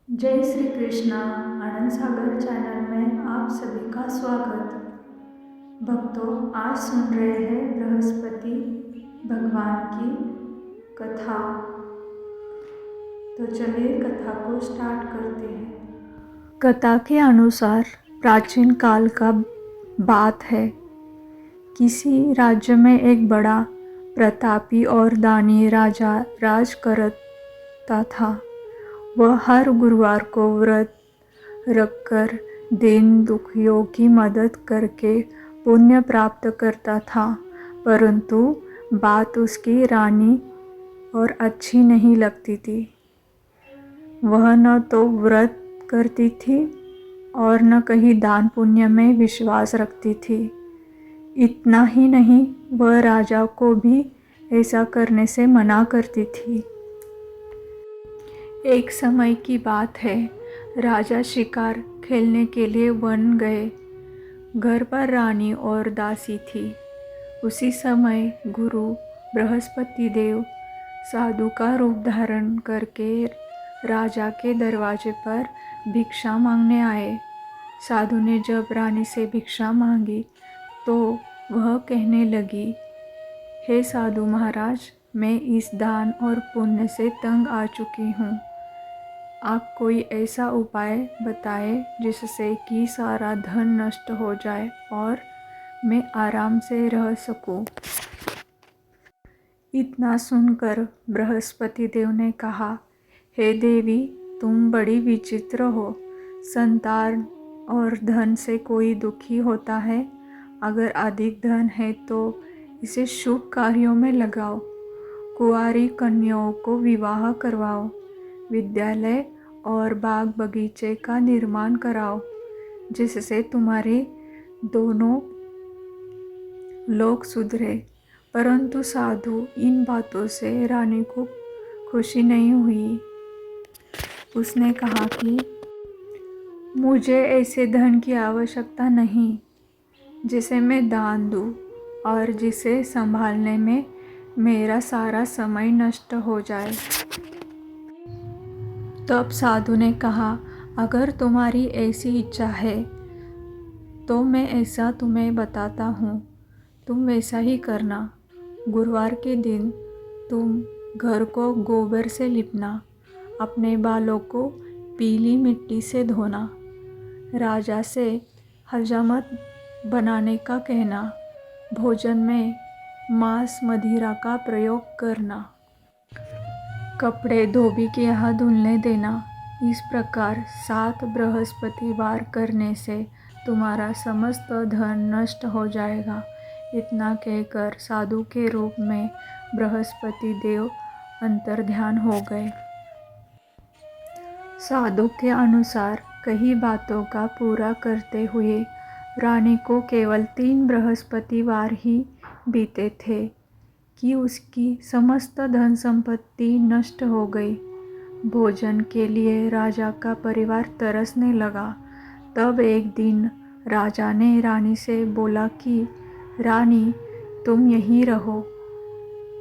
जय श्री कृष्णा। आनंद सागर चैनल में आप सभी का स्वागत। भक्तों, आज सुन रहे हैं बृहस्पति भगवान की कथा। तो चलिए कथा को स्टार्ट करते हैं। कथा के अनुसार प्राचीन काल का बात है। किसी राज्य में एक बड़ा प्रतापी और दानी राजा राज करता था। वह हर गुरुवार को व्रत रखकर दीन दुखियों की मदद करके पुण्य प्राप्त करता था। परंतु बात उसकी रानी और अच्छी नहीं लगती थी। वह न तो व्रत करती थी और न कहीं दान पुण्य में विश्वास रखती थी। इतना ही नहीं, वह राजा को भी ऐसा करने से मना करती थी। एक समय की बात है, राजा शिकार खेलने के लिए वन गए। घर पर रानी और दासी थी। उसी समय गुरु बृहस्पति देव साधु का रूप धारण करके राजा के दरवाजे पर भिक्षा मांगने आए। साधु ने जब रानी से भिक्षा मांगी तो वह कहने लगी, हे साधु महाराज, मैं इस दान और पुण्य से तंग आ चुकी हूँ। आप कोई ऐसा उपाय बताएं जिससे कि सारा धन नष्ट हो जाए और मैं आराम से रह सकूं। इतना सुनकर बृहस्पति देव ने कहा, हे देवी, तुम बड़ी विचित्र हो। संतान और धन से कोई दुखी होता है। अगर अधिक धन है तो इसे शुभ कार्यों में लगाओ। कुंवारी कन्याओं को विवाह करवाओ। विद्यालय और बाग बगीचे का निर्माण कराओ, जिससे तुम्हारे दोनों लोग सुधरे। परंतु साधु इन बातों से रानी को खुशी नहीं हुई। उसने कहा कि मुझे ऐसे धन की आवश्यकता नहीं जिसे मैं दान दूं और जिसे संभालने में मेरा सारा समय नष्ट हो जाए। तब साधु ने कहा, अगर तुम्हारी ऐसी इच्छा है तो मैं ऐसा तुम्हें बताता हूँ, तुम वैसा ही करना। गुरुवार के दिन तुम घर को गोबर से लिपना, अपने बालों को पीली मिट्टी से धोना, राजा से हजामत बनाने का कहना, भोजन में मांस मदिरा का प्रयोग करना, कपड़े धोबी के यहाँ धुलने देना। इस प्रकार 7 बृहस्पतिवार करने से तुम्हारा समस्त धन नष्ट हो जाएगा। इतना कहकर साधु के रूप में बृहस्पति देव अंतर्ध्यान हो गए। साधु के अनुसार कई बातों का पूरा करते हुए रानी को केवल 3 बृहस्पतिवार ही बीते थे कि उसकी समस्त धन संपत्ति नष्ट हो गई। भोजन के लिए राजा का परिवार तरसने लगा। तब एक दिन राजा ने रानी से बोला कि रानी, तुम यहीं रहो,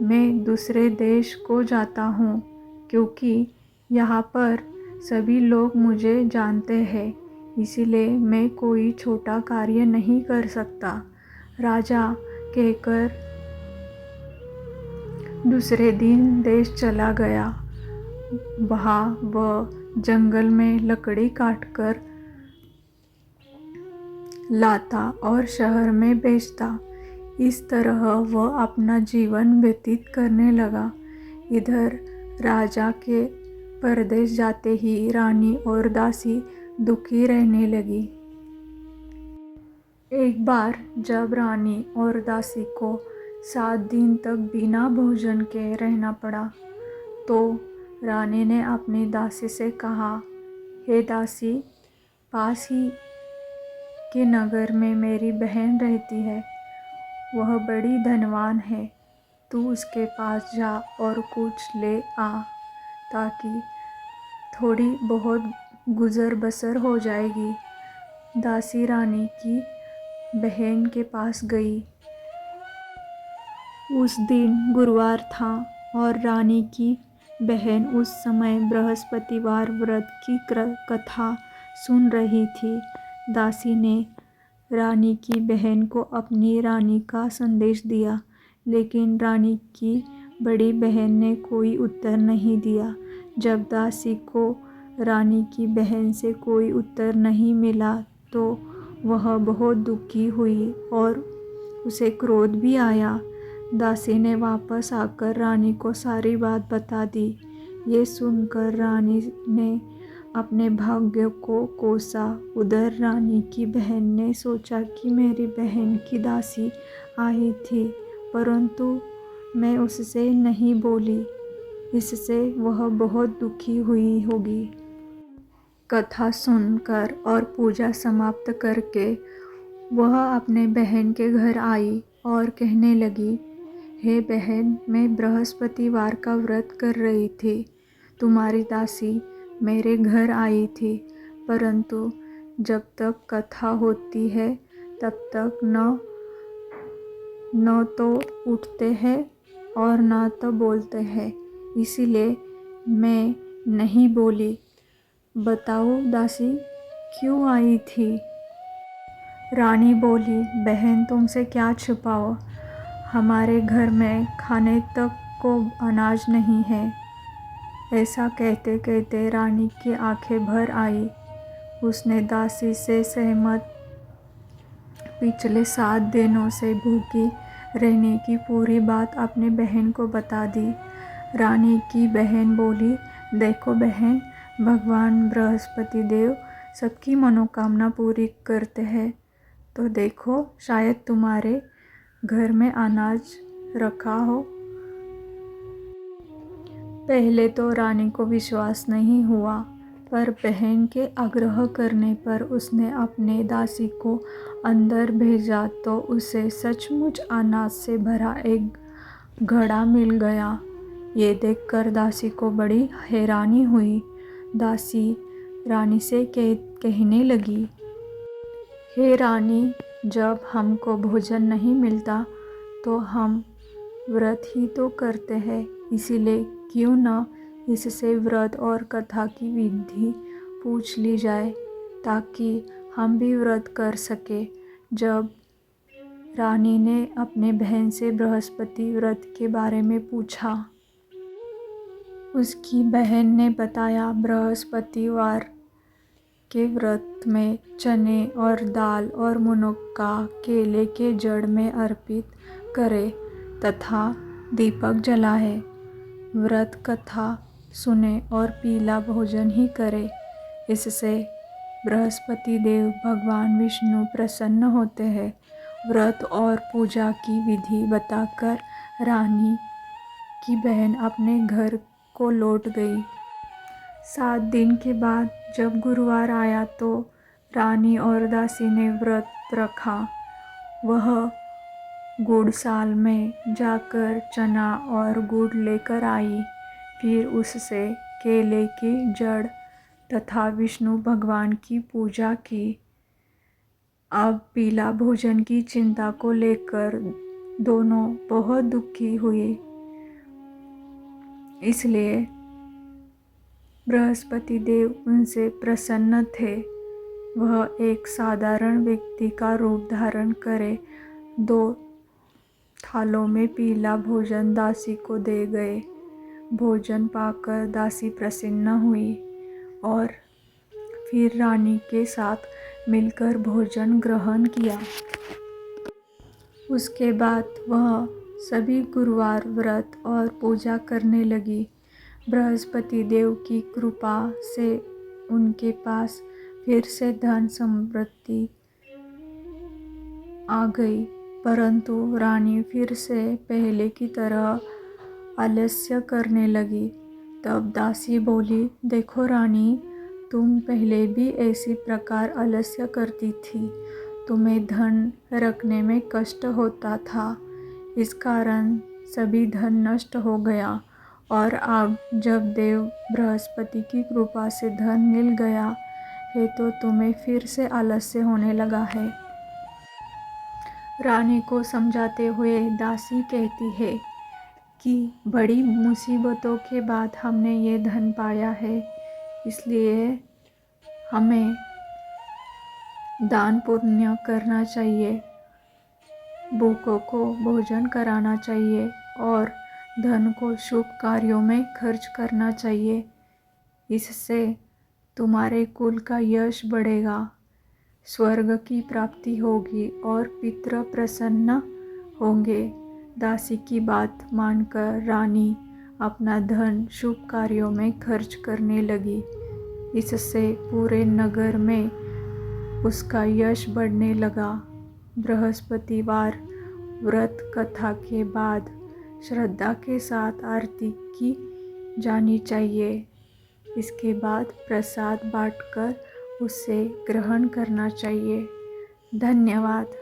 मैं दूसरे देश को जाता हूँ, क्योंकि यहाँ पर सभी लोग मुझे जानते हैं, इसीलिए मैं कोई छोटा कार्य नहीं कर सकता। राजा कहकर दूसरे दिन देश चला गया। वहाँ वह जंगल में लकड़ी काटकर लाता और शहर में बेचता। इस तरह वह अपना जीवन व्यतीत करने लगा। इधर राजा के परदेश जाते ही रानी और दासी दुखी रहने लगी। एक बार जब रानी और दासी को 7 दिन तक बिना भोजन के रहना पड़ा तो रानी ने अपनी दासी से कहा, हे दासी, पास ही के नगर में मेरी बहन रहती है। वह बड़ी धनवान है। तू उसके पास जा और कुछ ले आ, ताकि थोड़ी बहुत गुजर बसर हो जाएगी। दासी रानी की बहन के पास गई। उस दिन गुरुवार था और रानी की बहन उस समय बृहस्पतिवार व्रत की कथा सुन रही थी। दासी ने रानी की बहन को अपनी रानी का संदेश दिया, लेकिन रानी की बड़ी बहन ने कोई उत्तर नहीं दिया। जब दासी को रानी की बहन से कोई उत्तर नहीं मिला तो वह बहुत दुखी हुई और उसे क्रोध भी आया। दासी ने वापस आकर रानी को सारी बात बता दी। ये सुनकर रानी ने अपने भाग्य को कोसा। उधर रानी की बहन ने सोचा कि मेरी बहन की दासी आई थी, परंतु मैं उससे नहीं बोली, इससे वह बहुत दुखी हुई होगी। कथा सुनकर और पूजा समाप्त करके वह अपने बहन के घर आई और कहने लगी, हे बहन, मैं बृहस्पतिवार का व्रत कर रही थी। तुम्हारी दासी मेरे घर आई थी, परंतु जब तक कथा होती है तब तक न तो उठते हैं और न तो बोलते हैं, इसीलिए मैं नहीं बोली। बताओ दासी क्यों आई थी? रानी बोली, बहन तुमसे क्या छुपाओ, हमारे घर में खाने तक को अनाज नहीं है। ऐसा कहते कहते रानी की आंखें भर आई। उसने दासी से सहमत पिछले 7 दिनों से भूखी रहने की पूरी बात अपने बहन को बता दी। रानी की बहन बोली, देखो बहन, भगवान बृहस्पति देव सबकी मनोकामना पूरी करते हैं, तो देखो शायद तुम्हारे घर में अनाज रखा हो। पहले तो रानी को विश्वास नहीं हुआ, पर बहन के आग्रह करने पर उसने अपने दासी को अंदर भेजा तो उसे सचमुच अनाज से भरा एक घड़ा मिल गया। ये देखकर दासी को बड़ी हैरानी हुई। दासी रानी से कहने लगी, हे रानी, जब हमको भोजन नहीं मिलता तो हम व्रत ही तो करते हैं, इसीलिए क्यों न इससे व्रत और कथा की विधि पूछ ली जाए, ताकि हम भी व्रत कर सके। जब रानी ने अपने बहन से बृहस्पति व्रत के बारे में पूछा, उसकी बहन ने बताया, बृहस्पतिवार के व्रत में चने और दाल और मुनक्का केले के जड़ में अर्पित करे तथा दीपक जलाए, व्रत कथा सुने और पीला भोजन ही करे। इससे बृहस्पति देव भगवान विष्णु प्रसन्न होते हैं। व्रत और पूजा की विधि बताकर रानी की बहन अपने घर को लौट गई। 7 दिन के बाद जब गुरुवार आया तो रानी और दासी ने व्रत रखा। वह गुड़साल में जाकर चना और गुड़ लेकर आई, फिर उससे केले की जड़ तथा विष्णु भगवान की पूजा की। अब पीला भोजन की चिंता को लेकर दोनों बहुत दुखी हुए, इसलिए बृहस्पति देव उनसे प्रसन्न थे। वह एक साधारण व्यक्ति का रूप धारण करे 2 थालों में पीला भोजन दासी को दे गए। भोजन पाकर दासी प्रसन्न हुई और फिर रानी के साथ मिलकर भोजन ग्रहण किया। उसके बाद वह सभी गुरुवार व्रत और पूजा करने लगी। बृहस्पति देव की कृपा से उनके पास फिर से धन समृद्धि आ गई, परंतु रानी फिर से पहले की तरह आलस्य करने लगी। तब दासी बोली, देखो रानी, तुम पहले भी ऐसी प्रकार आलस्य करती थी। तुम्हें धन रखने में कष्ट होता था, इस कारण सभी धन नष्ट हो गया, और अब जब देव बृहस्पति की कृपा से धन मिल गया है तो तुम्हें फिर से आलस्य होने लगा है। रानी को समझाते हुए दासी कहती है, कि बड़ी मुसीबतों के बाद हमने ये धन पाया है, इसलिए हमें दान पुण्य करना चाहिए, भूखों को भोजन कराना चाहिए और धन को शुभ कार्यों में खर्च करना चाहिए। इससे तुम्हारे कुल का यश बढ़ेगा, स्वर्ग की प्राप्ति होगी और पितृ प्रसन्न होंगे। दासी की बात मानकर रानी अपना धन शुभ कार्यों में खर्च करने लगी। इससे पूरे नगर में उसका यश बढ़ने लगा। बृहस्पतिवार व्रत कथा के बाद श्रद्धा के साथ आरती की जानी चाहिए। इसके बाद प्रसाद बांटकर उसे ग्रहण करना चाहिए। धन्यवाद।